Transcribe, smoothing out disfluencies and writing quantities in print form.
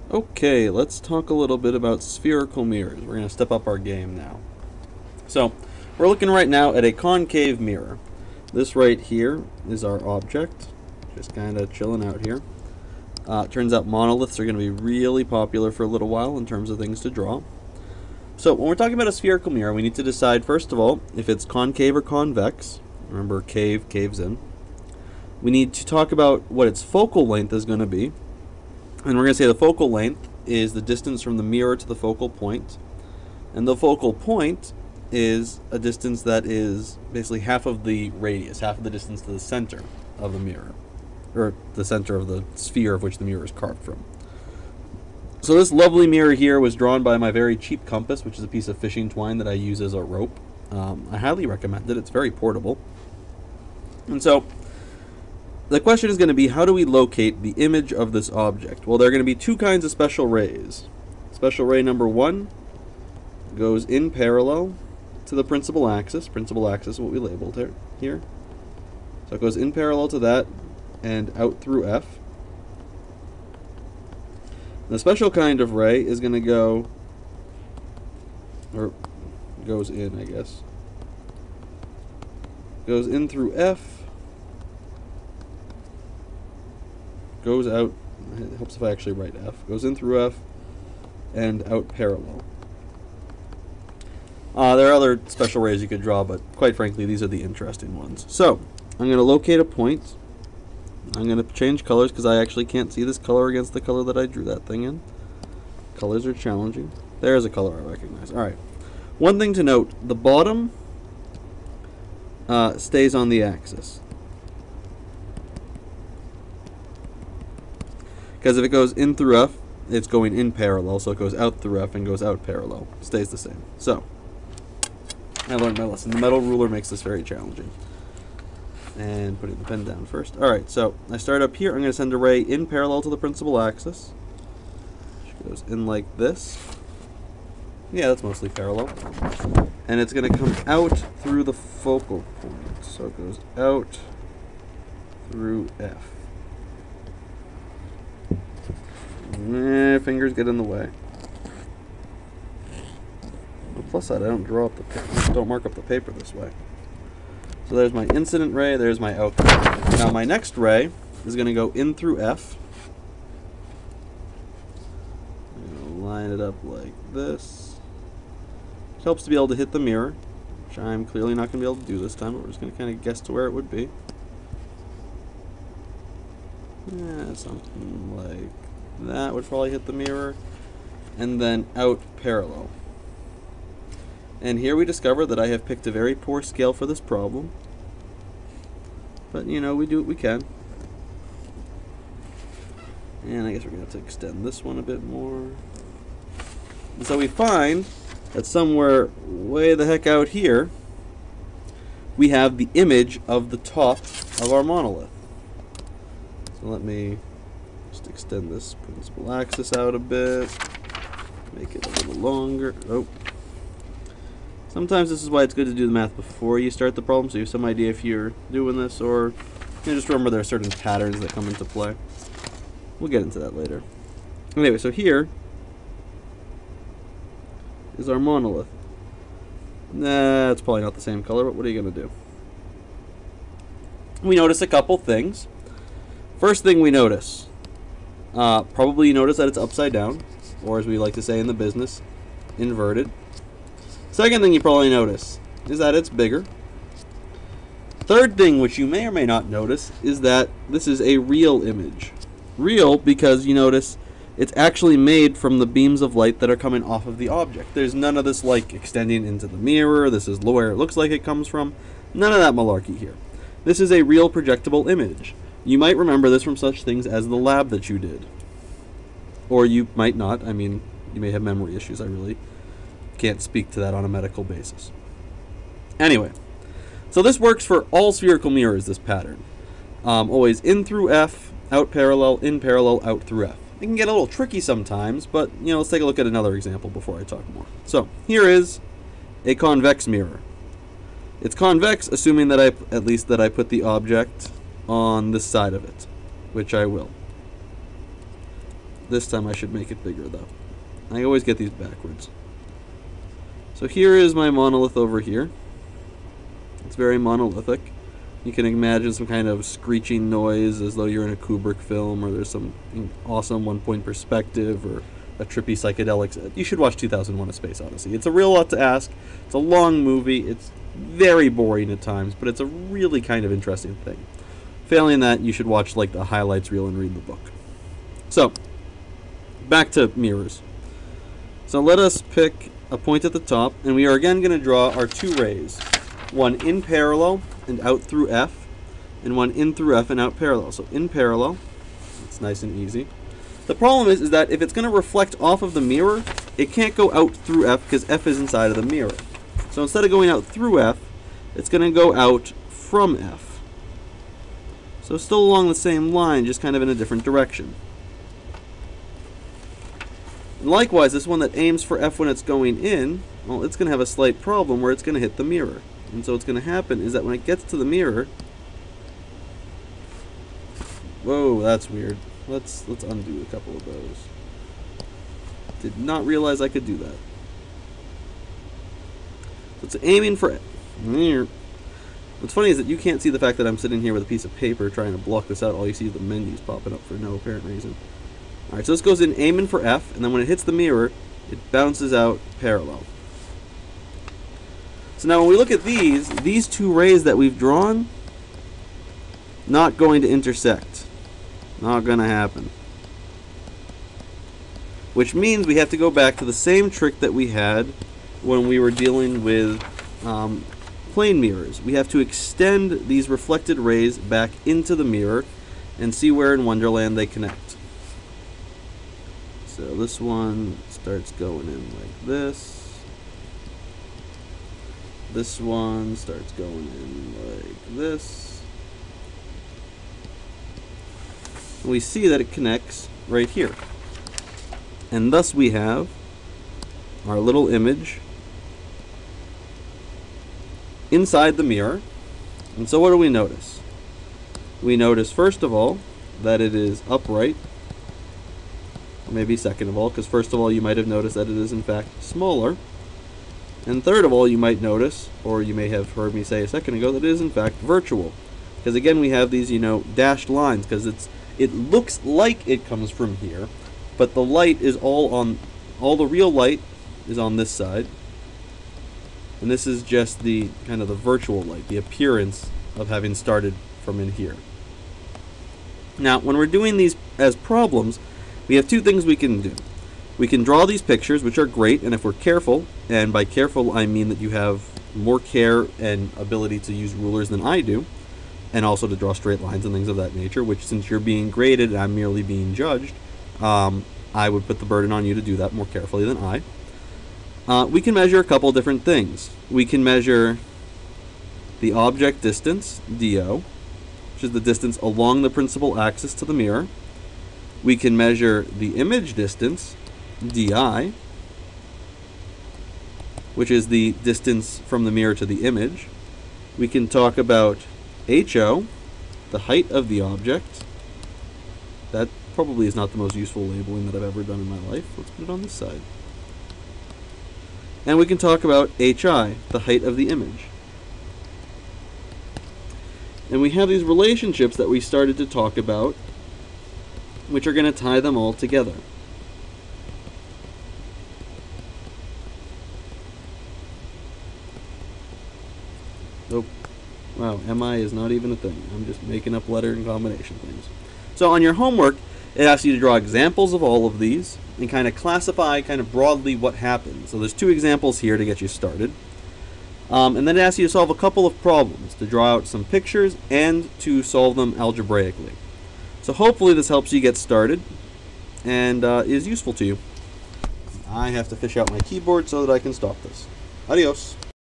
Okay, let's talk a little bit about spherical mirrors. We're going to step up our game now. So, we're looking right now at a concave mirror. This right here is our object, just kind of chilling out here. It turns out monoliths are going to be really popular for a little while in terms of things to draw. So, when we're talking about a spherical mirror, we need to decide, first of all, if it's concave or convex. Remember, caves in. We need to talk about what its focal length is going to be. And we're going to say the focal length is the distance from the mirror to the focal point. And the focal point is a distance that is basically half of the radius, half of the distance to the center of the mirror, or the center of the sphere of which the mirror is carved from. So this lovely mirror here was drawn by my very cheap compass, which is a piece of fishing twine that I use as a rope. I highly recommend it. It's very portable. And so the question is going to be, how do we locate the image of this object? Well, there are going to be two kinds of special rays. Special ray number 1 goes in parallel to the principal axis. Principal axis is what we labeled here. So it goes in parallel to that and out through F. The special kind of ray is going to go, or goes in, I guess. Goes in through F. Goes out, it helps if I actually write F, goes in through F and out parallel. There are other special rays you could draw, but quite frankly, these are the interesting ones. So, I'm going to locate a point. I'm going to change colors because I actually can't see this color against the color that I drew that thing in. Colors are challenging. There's a color I recognize. Alright. One thing to note, the bottom stays on the axis. Because if it goes in through F, it's going in parallel, so it goes out through F and goes out parallel. Stays the same. So, I learned my lesson. The metal ruler makes this very challenging. And putting the pen down first. Alright, so I start up here. I'm going to send a ray in parallel to the principal axis. Which goes in like this. Yeah, that's mostly parallel. And it's going to come out through the focal point. So it goes out through F. Fingers get in the way. Well, plus that I don't don't mark up the paper this way. So there's my incident ray, there's my outcome. Now my next ray is going to go in through F. I'm going to line it up like this. It helps to be able to hit the mirror, which I'm clearly not going to be able to do this time, but we're just going to kind of guess to where it would be. Yeah, something like that would probably hit the mirror, and then out parallel. And here we discover that I have picked a very poor scale for this problem, but you know, we do what we can. And I guess we're going to have to extend this one a bit more. And so we find that somewhere way the heck out here we have the image of the top of our monolith. So let me just extend this principal axis out a bit, make it a little longer. Oh. Sometimes this is why it's good to do the math before you start the problem, so you have some idea if you're doing this, or you know, just remember there are certain patterns that come into play. We'll get into that later. Anyway, so here is our monolith. Nah, it's probably not the same color, but what are you going to do? We notice a couple things. First thing we notice, probably you notice that it's upside down, or as we like to say in the business, inverted. Second thing you probably notice is that it's bigger. Third thing, which you may or may not notice, is that this is a real image. Real because you notice it's actually made from the beams of light that are coming off of the object. There's none of this like extending into the mirror, this is where it looks like it comes from. None of that malarkey here. This is a real projectable image. You might remember this from such things as the lab that you did. Or you might not. I mean, you may have memory issues. I really can't speak to that on a medical basis. Anyway, so this works for all spherical mirrors, this pattern. Always in through F, out parallel, in parallel, out through F. It can get a little tricky sometimes, but you know, let's take a look at another example before I talk more. So here is a convex mirror. It's convex, assuming that at least I put the object on this side of it, which I will. This time I should make it bigger though. I always get these backwards. So here is my monolith over here. It's very monolithic. You can imagine some kind of screeching noise as though you're in a Kubrick film, or there's some awesome one-point perspective, or a trippy psychedelic. You should watch 2001: A Space Odyssey. It's a real lot to ask. It's a long movie. It's very boring at times, but it's a really kind of interesting thing. Failing that, you should watch like the highlights reel and read the book. So, back to mirrors. So let us pick a point at the top, and we are again going to draw our two rays. One in parallel and out through F, and one in through F and out parallel. So in parallel, it's nice and easy. The problem is that if it's going to reflect off of the mirror, it can't go out through F because F is inside of the mirror. So instead of going out through F, it's going to go out from F. So still along the same line, just kind of in a different direction. And likewise, this one that aims for F when it's going in, well, it's going to have a slight problem where it's going to hit the mirror. And so what's going to happen is that when it gets to the mirror... Whoa, that's weird. Let's undo a couple of those. Did not realize I could do that. So it's aiming for... What's funny is that you can't see the fact that I'm sitting here with a piece of paper trying to block this out. All you see is the menus popping up for no apparent reason. Alright, so this goes in aiming for F, and then when it hits the mirror, it bounces out parallel. So now when we look at these two rays that we've drawn, not going to intersect. Not going to happen. Which means we have to go back to the same trick that we had when we were dealing with plane mirrors. We have to extend these reflected rays back into the mirror and see where in Wonderland they connect. So this one starts going in like this. This one starts going in like this. And we see that it connects right here. And thus we have our little image inside the mirror. And so what do we notice? We notice first of all that it is upright. Or maybe second of all, because first of all you might have noticed that it is in fact smaller. And third of all, you might notice, or you may have heard me say a second ago, that it is in fact virtual. Because again, we have these, dashed lines, because it looks like it comes from here, but the light is all the real light is on this side. And this is just the kind of the virtual light, the appearance of having started from in here. Now, when we're doing these as problems, we have two things we can do. We can draw these pictures, which are great, and if we're careful, and by careful I mean that you have more care and ability to use rulers than I do, and also to draw straight lines and things of that nature, which since you're being graded and I'm merely being judged, I would put the burden on you to do that more carefully than I. We can measure a couple different things. We can measure the object distance, DO, which is the distance along the principal axis to the mirror. We can measure the image distance, DI, which is the distance from the mirror to the image. We can talk about HO, the height of the object. That probably is not the most useful labeling that I've ever done in my life. Let's put it on this side. And we can talk about HI, the height of the image. And we have these relationships that we started to talk about, which are going to tie them all together. Oh, wow, MI is not even a thing. I'm just making up letter and combination things. So on your homework, it asks you to draw examples of all of these and kind of classify kind of broadly what happens. So there's two examples here to get you started. And then it asks you to solve a couple of problems, to draw out some pictures and to solve them algebraically. So hopefully this helps you get started and is useful to you. I have to fish out my keyboard so that I can stop this. Adios.